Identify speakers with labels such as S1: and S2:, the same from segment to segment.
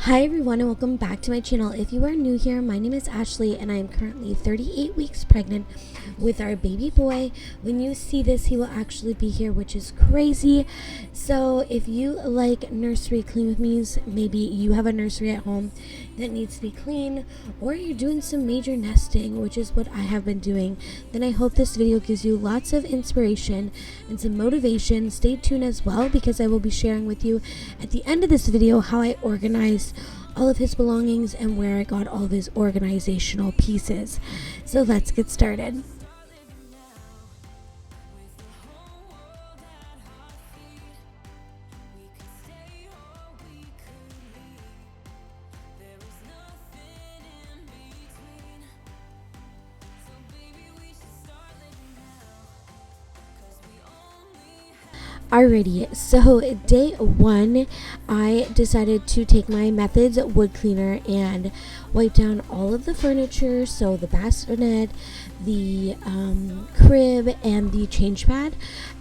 S1: Hi everyone and welcome back to my channel. If you are new here, my name is Ashley and I am currently 38 weeks pregnant with our baby boy. When you see this, he will actually be here, which is crazy. So if you like nursery clean with me's, maybe you have a nursery at home that needs to be clean, or you're doing some major nesting, which is what I have been doing, then I hope this video gives you lots of inspiration and some motivation. Stay tuned as well, because I will be sharing with you at the end of this video how I organized all of his belongings and where I got all of his organizational pieces. So let's get started. Alrighty, so day one, I decided to take my Methods wood cleaner and wipe down all of the furniture, so the bassinet, the crib, and the change pad,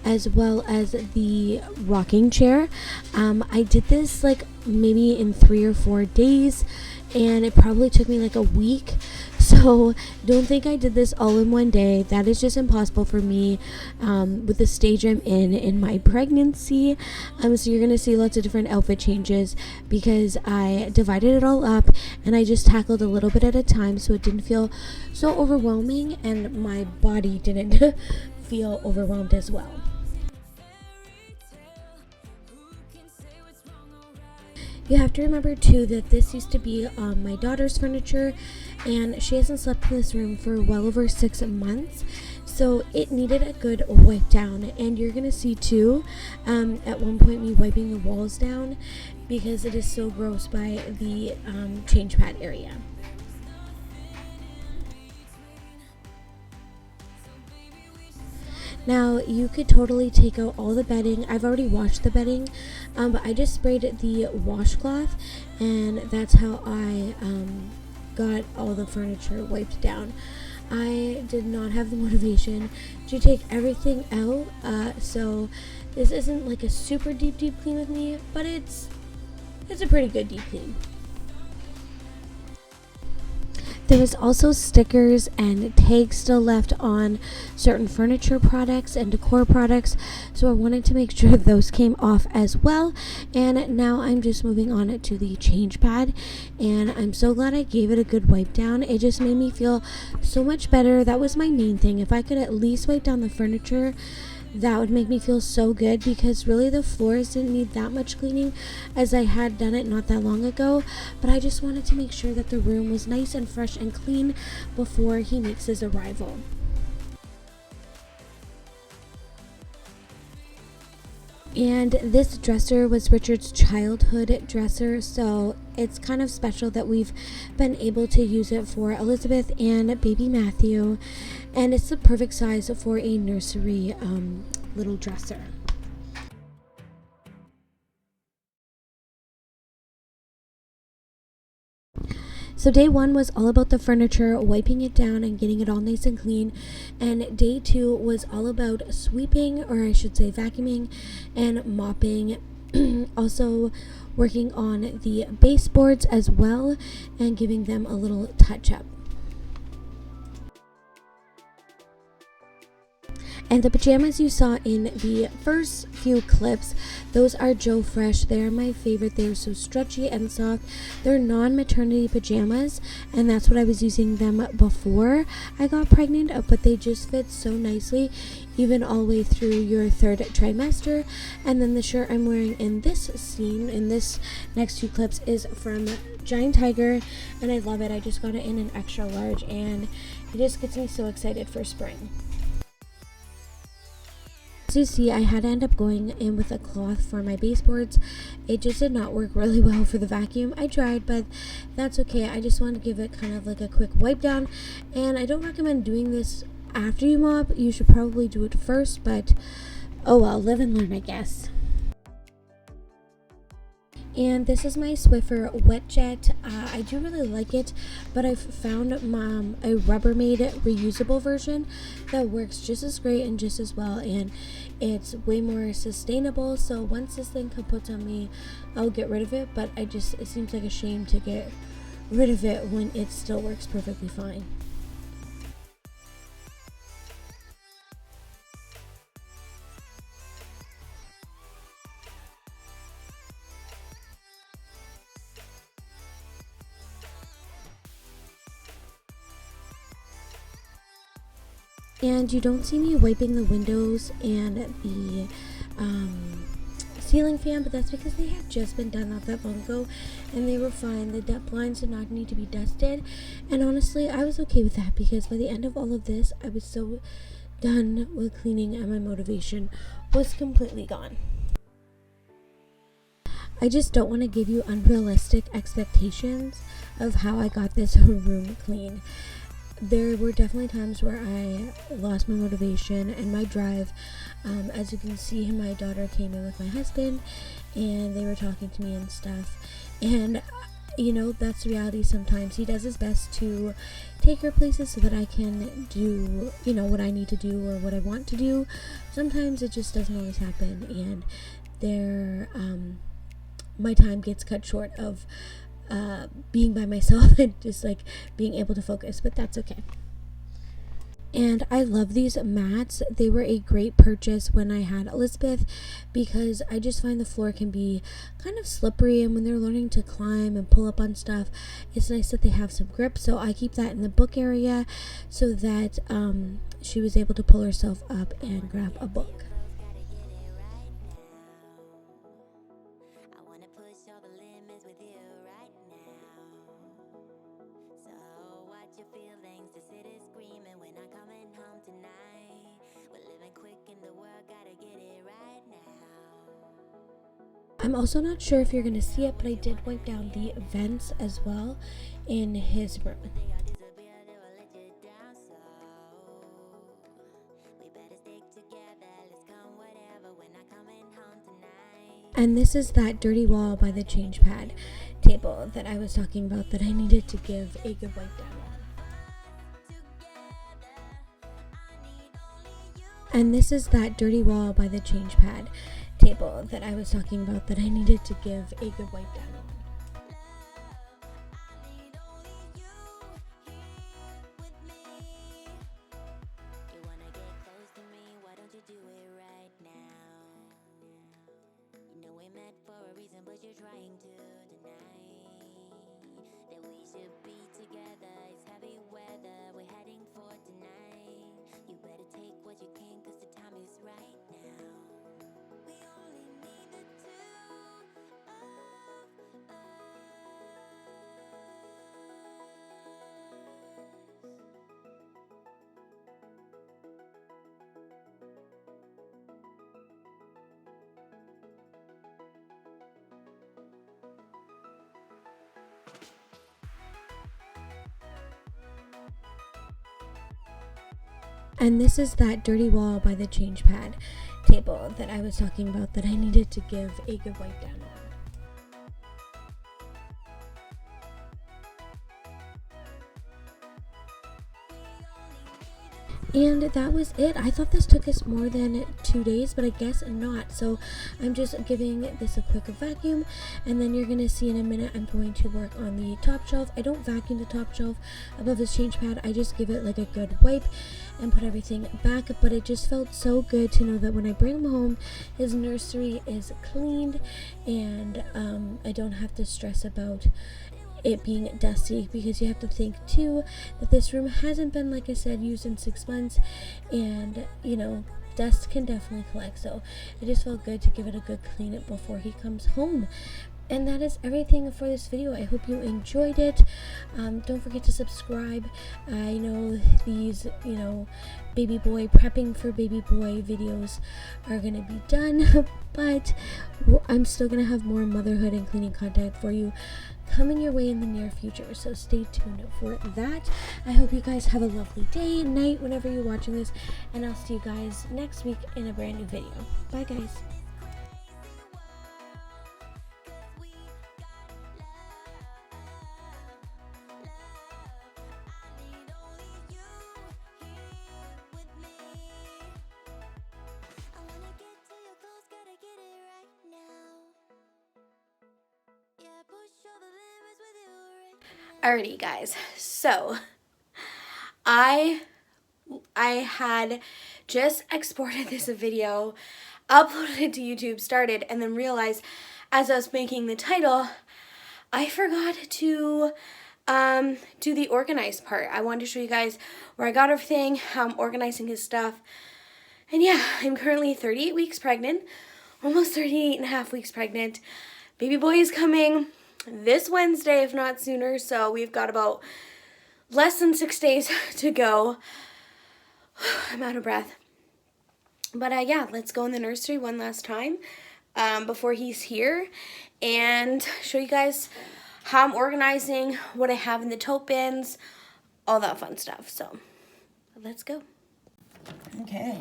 S1: as well as the rocking chair. I did this like maybe in 3 or 4 days, and it probably took me like a week. So don't think I did this all in one day. That is just impossible for me with the stage I'm in my pregnancy. So you're gonna see lots of different outfit changes because I divided it all up and I just tackled a little bit at a time, so it didn't feel so overwhelming and my body didn't feel overwhelmed as well. You have to remember too that this used to be my daughter's furniture, and she hasn't slept in this room for well over 6 months, so it needed a good wipe down. And you're gonna see too at one point me wiping the walls down because it is so gross by the change pad area. Now you could totally take out all the bedding. I've already washed the bedding, but I just sprayed the washcloth, and that's how I got all the furniture wiped down. I did not have the motivation to take everything out, so this isn't like a super deep clean with me, but it's a pretty good deep clean. There was also stickers and tags still left on certain furniture products and decor products, so I wanted to make sure those came off as well. And now I'm just moving on to the change pad, and I'm so glad I gave it a good wipe down. It just made me feel so much better. That was my main thing. If I could at least wipe down the furniture, that would make me feel so good, because really the floors didn't need that much cleaning as I had done it not that long ago, but I just wanted to make sure that the room was nice and fresh and clean before he makes his arrival. And this dresser was Richard's childhood dresser, so it's kind of special that we've been able to use it for Elizabeth and baby Matthew, and it's the perfect size for a nursery little dresser. So day one was all about the furniture, wiping it down and getting it all nice and clean. And day two was all about sweeping, or I should say vacuuming and mopping. Also working on the baseboards as well and giving them a little touch up. And the pajamas you saw in the first few clips, those are Joe Fresh. They're my favorite. They're so stretchy and soft. They're non-maternity pajamas, and that's what I was using them before I got pregnant, but they just fit so nicely even all the way through your 3rd trimester. And then the shirt I'm wearing in this scene, in this next few clips, is from Giant Tiger, and I love it. I just got it in an extra large, and it just gets me so excited for spring. As you see, I had to end up going in with a cloth for my baseboards. It just did not work really well for the vacuum. I tried, but that's okay. I just wanted to give it kind of like a quick wipe down, and I don't recommend doing this after you mop. You should probably do it first, but oh well, live and learn, I guess. And this is my Swiffer Wetjet. I do really like it, but I've found a Rubbermaid reusable version that works just as great and just as well, and it's way more sustainable. So once this thing kaputs on me, I'll get rid of it, but it seems like a shame to get rid of it when it still works perfectly fine. And you don't see me wiping the windows and the ceiling fan, but that's because they had just been done not that long ago and they were fine. The blinds did not need to be dusted, and honestly I was okay with that because by the end of all of this I was so done with cleaning and my motivation was completely gone. I just don't want to give you unrealistic expectations of how I got this room clean. There were definitely times where I lost my motivation and my drive. As you can see, my daughter came in with my husband and they were talking to me and stuff. And, that's the reality sometimes. He does his best to take her places so that I can do, what I need to do or what I want to do. Sometimes it just doesn't always happen. And my time gets cut short of being by myself and just like being able to focus, but that's okay. And I love these mats. They were a great purchase when I had Elizabeth because I just find the floor can be kind of slippery, and when they're learning to climb and pull up on stuff, it's nice that they have some grip. So I keep that in the book area so that she was able to pull herself up and grab a book. I'm also not sure if you're going to see it, but I did wipe down the vents as well in his room. And this is that dirty wall by the change pad table that I was talking about that I needed to give a good wipe down on. And this is that dirty wall by the change pad table that I was talking about that I needed to give a good wipe down on. And this is that dirty wall by the change pad table that I was talking about that I needed to give a good wipe down on. And that was it. I thought this took us more than 2 days, but I guess not. So I'm just giving this a quick vacuum, and then you're going to see in a minute I'm going to work on the top shelf. I don't vacuum the top shelf above this change pad. I just give it like a good wipe and put everything back, but it just felt so good to know that when I bring him home, his nursery is cleaned, and I don't have to stress about it being dusty, because you have to think too that this room hasn't been, like I said, used in 6 months, and dust can definitely collect. So it just felt good to give it a good clean it before he comes home. And that is everything for this video. I hope you enjoyed it. Don't forget to subscribe. I know these, baby boy, prepping for baby boy videos are going to be done, but I'm still going to have more motherhood and cleaning content for you coming your way in the near future. So stay tuned for that. I hope you guys have a lovely day, night, whenever you're watching this, and I'll see you guys next week in a brand new video. Bye, guys.
S2: Alrighty, guys. So I had just exported this video, uploaded it to YouTube, started, and then realized as I was making the title, I forgot to do the organized part. I wanted to show you guys where I got everything, how I'm organizing his stuff. And yeah, I'm currently 38 weeks pregnant, almost 38 and a half weeks pregnant. Baby boy is coming this Wednesday, if not sooner, so we've got about less than 6 days to go. I'm out of breath. But yeah, let's go in the nursery one last time before he's here and show you guys how I'm organizing, what I have in the tote bins, all that fun stuff. So let's go. Okay.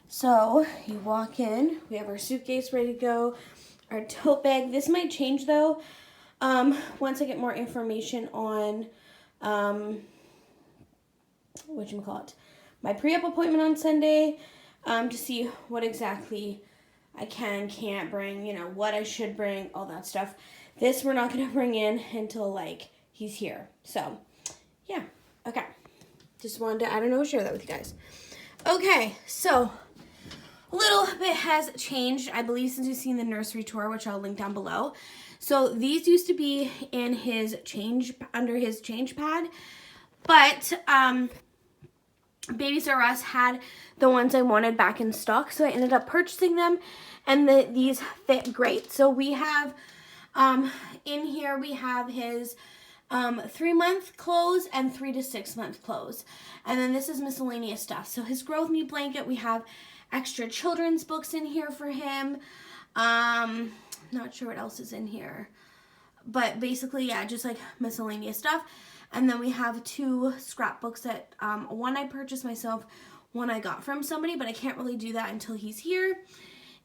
S2: So you walk in, we have our suitcase ready to go, our tote bag. This might change though once I get more information on my pre-op appointment on Sunday to see what exactly I can't bring, you know, what I should bring, all that stuff. This we're not going to bring in until like he's here. So yeah, okay. Just wanted to, I don't know, share that with you guys. Okay, so a little bit has changed, I believe, since you've seen the nursery tour, which I'll link down below. So these used to be in his under his change pad, but Babies R Us had the ones I wanted back in stock, so I ended up purchasing them, and these fit great. So we have in here we have his 3-month clothes and 3 to 6 month clothes, and then this is miscellaneous stuff. So his growth knee blanket, we have extra children's books in here for him. Not sure what else is in here, but basically, yeah, just like miscellaneous stuff. And then we have 2 scrapbooks that one I purchased myself, one I got from somebody, but I can't really do that until he's here.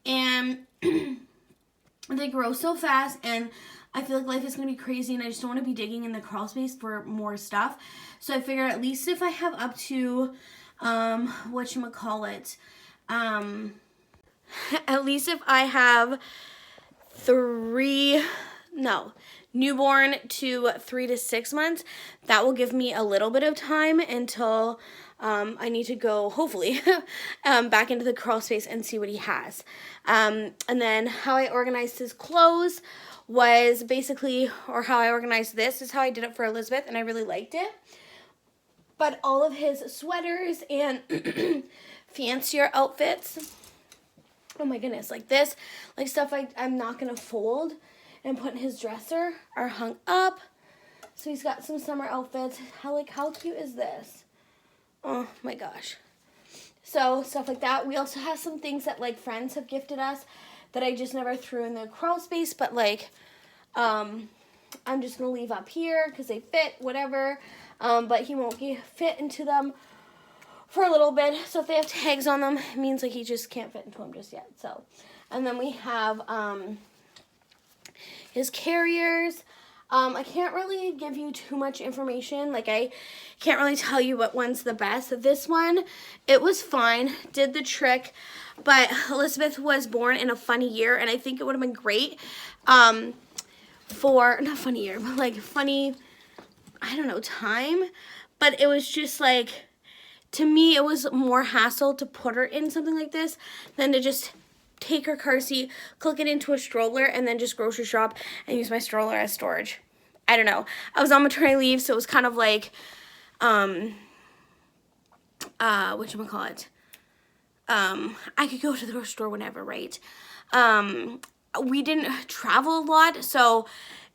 S2: And they grow so fast, and I feel like life is going to be crazy, and I just don't want to be digging in the crawl space for more stuff. So I figure at least if I have up to, at least if I have newborn to 3 to 6 months, that will give me a little bit of time until I need to go, hopefully, back into the crawl space and see what he has. And then how I organized his clothes was basically, or how I organized this is how I did it for Elizabeth, and I really liked it. But all of his sweaters and fancier outfits, oh my goodness, like this, like stuff I'm not going to fold and put in his dresser, are hung up. So he's got some summer outfits. How cute is this? Oh my gosh. So stuff like that. We also have some things that like friends have gifted us that I just never threw in the crawl space, but like I'm just gonna leave up here because they fit, whatever. But he won't fit into them for a little bit. So if they have tags on them, it means like he just can't fit into them just yet. So, and then we have his carriers. I can't really give you too much information. Like, I can't really tell you what one's the best. This one, it was fine, did the trick, but Elizabeth was born in a funny year, and I think it would have been great for, not funny year, but like funny, I don't know, time. But it was just like, to me, it was more hassle to put her in something like this than to just take her car seat, click it into a stroller, and then just grocery shop and use my stroller as storage. I don't know. I was on maternity leave, so it was kind of like, I could go to the grocery store whenever, right? We didn't travel a lot, so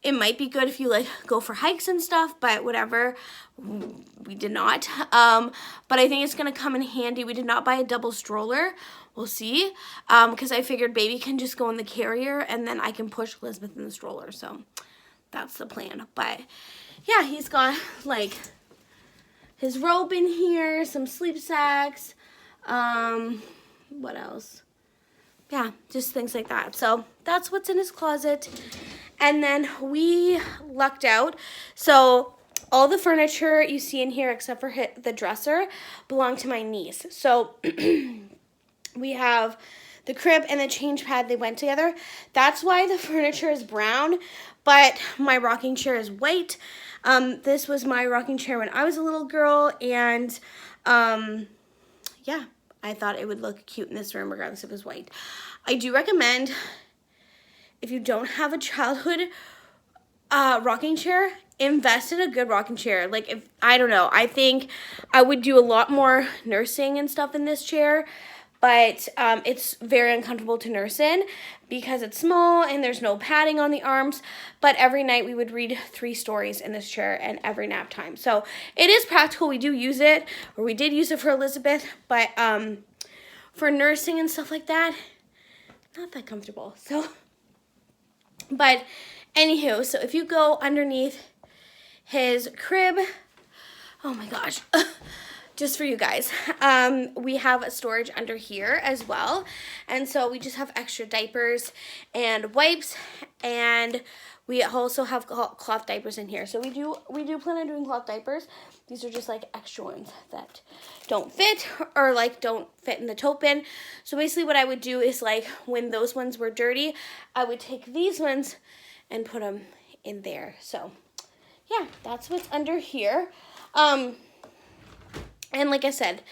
S2: it might be good if you like go for hikes and stuff, but whatever, we did not. But I think it's gonna come in handy. We did not buy a double stroller. We'll see, because I figured baby can just go in the carrier and then I can push Elizabeth in the stroller. So that's the plan. But yeah, he's got like his robe in here, some sleep sacks, what else? Yeah, just things like that. So that's what's in his closet. And then we lucked out. So all the furniture you see in here, except for the dresser, belong to my niece. So we have the crib and the change pad, they went together. That's why the furniture is brown, but my rocking chair is white. This was my rocking chair when I was a little girl, and yeah, I thought it would look cute in this room regardless if it was white. I do recommend, if you don't have a childhood rocking chair, invest in a good rocking chair. Like, if I don't know, I think I would do a lot more nursing and stuff in this chair, but it's very uncomfortable to nurse in because it's small and there's no padding on the arms. But every night we would read 3 stories in this chair and every nap time. So it is practical. We do use it, or we did use it for Elizabeth, but for nursing and stuff like that, not that comfortable. So, but anywho, so if you go underneath his crib, oh my gosh, just for you guys, we have a storage under here as well. And so we just have extra diapers and wipes, and we also have cloth diapers in here. So we do plan on doing cloth diapers. These are just like extra ones that don't fit, or like don't fit in the tote bin. So basically what I would do is, like, when those ones were dirty, I would take these ones and put them in there. So yeah, that's what's under here. And like I said,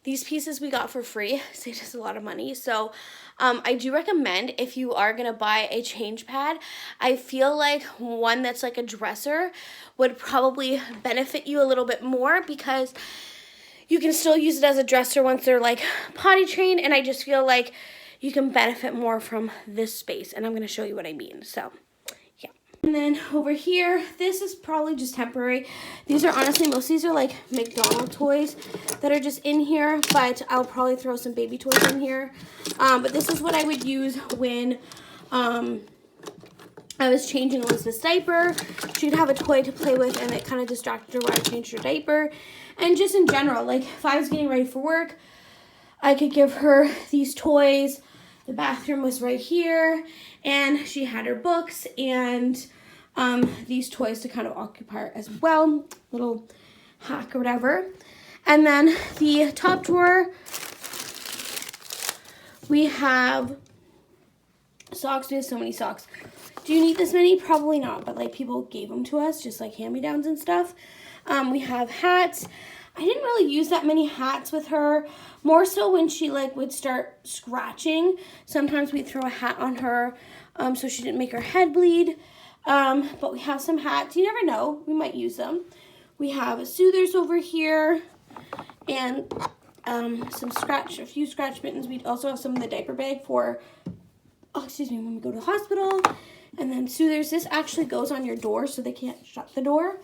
S2: these pieces we got for free, saved us a lot of money. So I do recommend, if you are going to buy a change pad, I feel like one that's like a dresser would probably benefit you a little bit more, because you can still use it as a dresser once they're like potty trained, and I just feel like you can benefit more from this space, and I'm going to show you what I mean. So and then over here, this is probably just temporary. These are honestly, most of these are like McDonald's toys that are just in here, but I'll probably throw some baby toys in here. But this is what I would use when I was changing Elizabeth's diaper. She'd have a toy to play with, and it kind of distracted her when I changed her diaper. And just in general, like if I was getting ready for work, I could give her these toys. The bathroom was right here, and she had her books and these toys to kind of occupy her as well. Little hack or whatever. And then the top drawer, we have socks. We have so many socks. Do you need this many? Probably not, but like people gave them to us, just like hand-me-downs and stuff. We have hats. I didn't really use that many hats with her, more so when she like would start scratching. Sometimes we'd throw a hat on her so she didn't make her head bleed. But we have some hats. You never know, we might use them. We have soothers over here, and a few scratch mittens. We also have some in the diaper bag for, when we go to the hospital. And then soothers. This actually goes on your door so they can't shut the door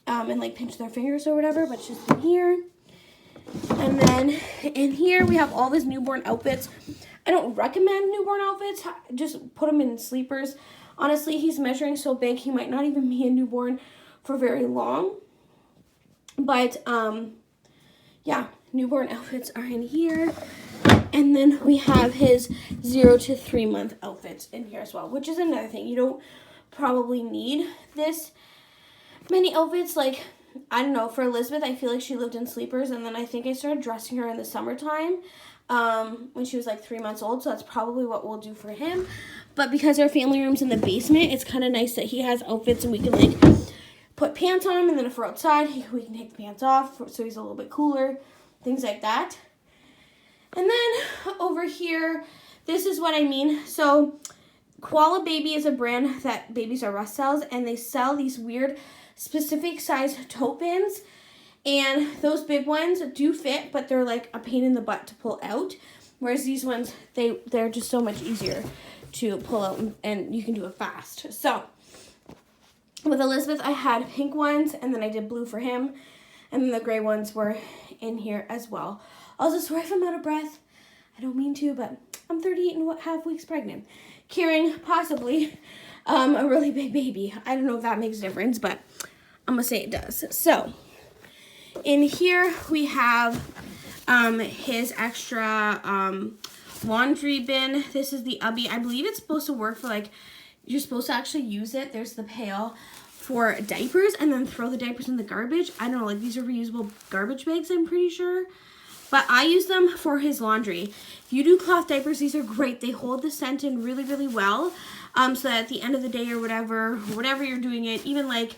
S2: and like pinch their fingers or whatever, but it's just in here. And then in here we have all these newborn outfits. I don't recommend newborn outfits. Just put them in sleepers. Honestly, he's measuring so big, he might not even be a newborn for very long. But yeah, newborn outfits are in here. And then we have his 0 to 3 month outfits in here as well, which is another thing. You don't probably need this many outfits. Like, I don't know, for Elizabeth, I feel like she lived in sleepers, and then I think I started dressing her in the summertime when she was like 3 months old, so that's probably what we'll do for him. But because our family room's in the basement, it's kind of nice that he has outfits and we can like put pants on him, and then if we're outside, we can take the pants off so he's a little bit cooler, things like that. And then over here, this is what I mean. So Koala Baby is a brand that Babies R Us sells, and they sell these weird specific size tote bins, and those big ones do fit, but they're like a pain in the butt to pull out, whereas these ones, they're just so much easier to pull out, and you can do it fast. So with Elizabeth, I had pink ones, and then I did blue for him, and then the gray ones were in here as well. Also, sorry if I'm out of breath. I don't mean to, but I'm 38 and half weeks pregnant, carrying possibly a really big baby. I don't know if that makes a difference, but I'm gonna say it does. So in here we have his extra laundry bin. This is the Ubby. I believe it's supposed to work for like, you're supposed to actually use it. There's the pail for diapers, and then throw the diapers in the garbage. I don't know, like these are reusable garbage bags, I'm pretty sure. But I use them for his laundry. If you do cloth diapers, these are great. They hold the scent in really, really well. So that at the end of the day or whatever you're doing it, even like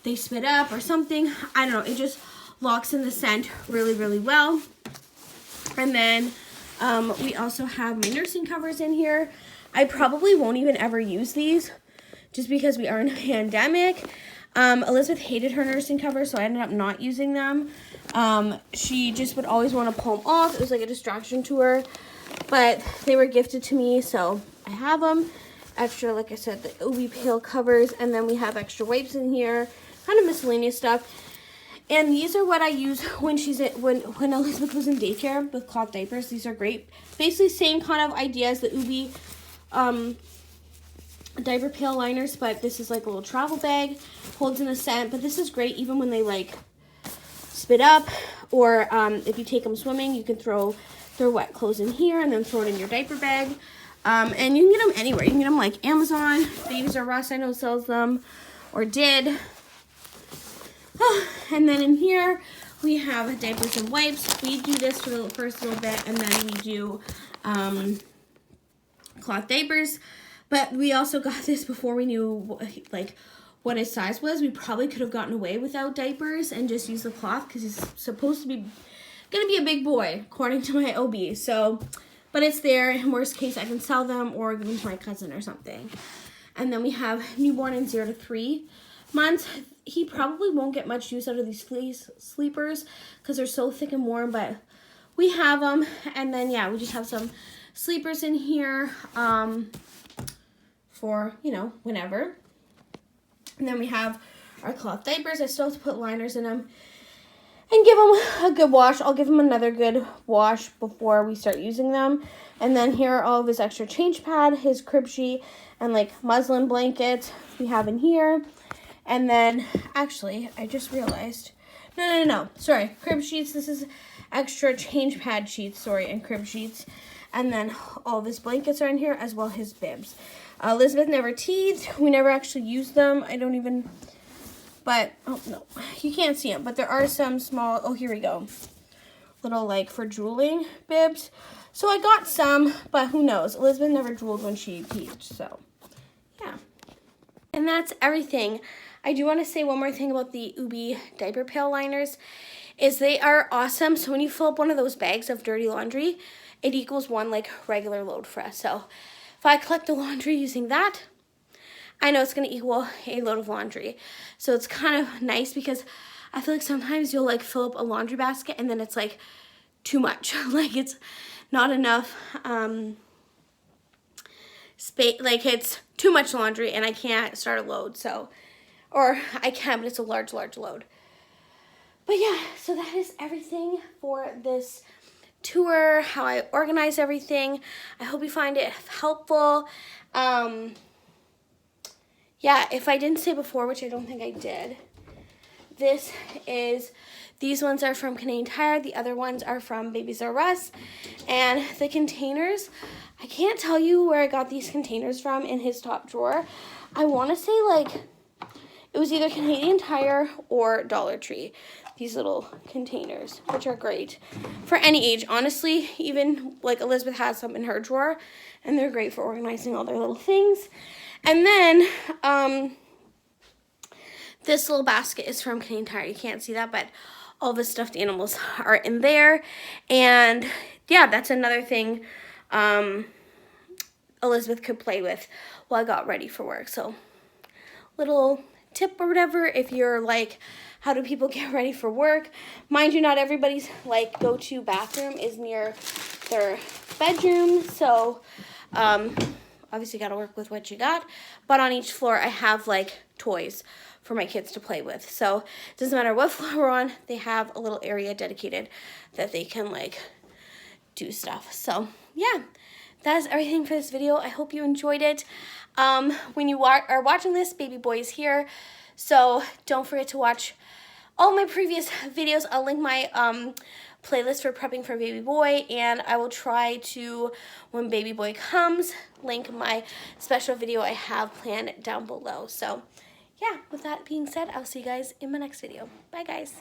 S2: they spit up or something, I don't know, it just locks in the scent really, really well. And then we also have my nursing covers in here. I probably won't even ever use these just because we are in a pandemic. Elizabeth hated her nursing covers, so I ended up not using them. She just would always want to pull them off. It was like a distraction to her. But they were gifted to me, so I have them. Extra, like I said, the OB pail covers, and then we have extra wipes in here, kind of miscellaneous stuff. And these are what I use when when Elizabeth was in daycare with cloth diapers. These are great. Basically, same kind of idea as the Ubi diaper pail liners, but this is like a little travel bag, holds in a scent. But this is great even when they like spit up, or if you take them swimming, you can throw their wet clothes in here and then throw it in your diaper bag. And you can get them anywhere. You can get them like Amazon, Diapers and Wipes I know sells them, or did. And then in here we have Diapers and Wipes. We do this for the first little bit, and then we do cloth diapers. But we also got this before we knew like what his size was. We probably could have gotten away without diapers and just used the cloth because he's supposed to be gonna be a big boy according to my OB. So, but it's there. In worst case, I can sell them or give them to my cousin or something. And then we have newborn in 0 to 3 months. He probably won't get much use out of these fleece sleepers because they're so thick and warm, but we have them. And then, yeah, we just have some sleepers in here for, you know, whenever. And then we have our cloth diapers. I still have to put liners in them and give them a good wash. I'll give them another good wash before we start using them. And then here are all of his extra change pad, his crib sheet, and like muslin blankets we have in here. And then, actually, I just realized, no, sorry, crib sheets. This is extra change pad sheets, sorry, and crib sheets. And then all of his blankets are in here, as well as his bibs. Elizabeth never teethed. We never actually used them. I don't even, but, oh, no, you can't see them. But there are some small, oh, here we go, little, like, for drooling bibs. So I got some, but who knows? Elizabeth never drooled when she teethed, so, yeah. And that's everything. I do want to say one more thing about the Ubi diaper pail liners, is they are awesome. So when you fill up one of those bags of dirty laundry, it equals one like regular load for us. So if I collect the laundry using that, I know it's going to equal a load of laundry. So it's kind of nice because I feel like sometimes you'll like fill up a laundry basket and then it's like too much. Like it's not enough space, like it's too much laundry and I can't start a load. So, or I can, but it's a large load. But yeah, so that is everything for this tour, how I organize everything. I hope you find it helpful. Yeah, if I didn't say before, which I don't think I did, these ones are from Canadian Tire. The other ones are from Babies R Us. And the containers, I can't tell you where I got these containers from in his top drawer. I want to say like it was either Canadian Tire or Dollar Tree. These little containers, which are great for any age. Honestly, even like Elizabeth has some in her drawer, and they're great for organizing all their little things. And then this little basket is from Canadian Tire. You can't see that, but all the stuffed animals are in there. And yeah, that's another thing Elizabeth could play with while I got ready for work. So little tip or whatever, if you're like, how do people get ready for work? Mind you, not everybody's like go-to bathroom is near their bedroom. So obviously got to work with what you got. But on each floor, I have like toys for my kids to play with. So it doesn't matter what floor we're on, they have a little area dedicated that they can like do stuff. So yeah, that is everything for this video. I hope you enjoyed it. When you are watching this, baby boy is here. So don't forget to watch all my previous videos. I'll link my playlist for prepping for baby boy, and I will try to, when baby boy comes, link my special video I have planned down below. So yeah, with that being said, I'll see you guys in my next video. Bye guys.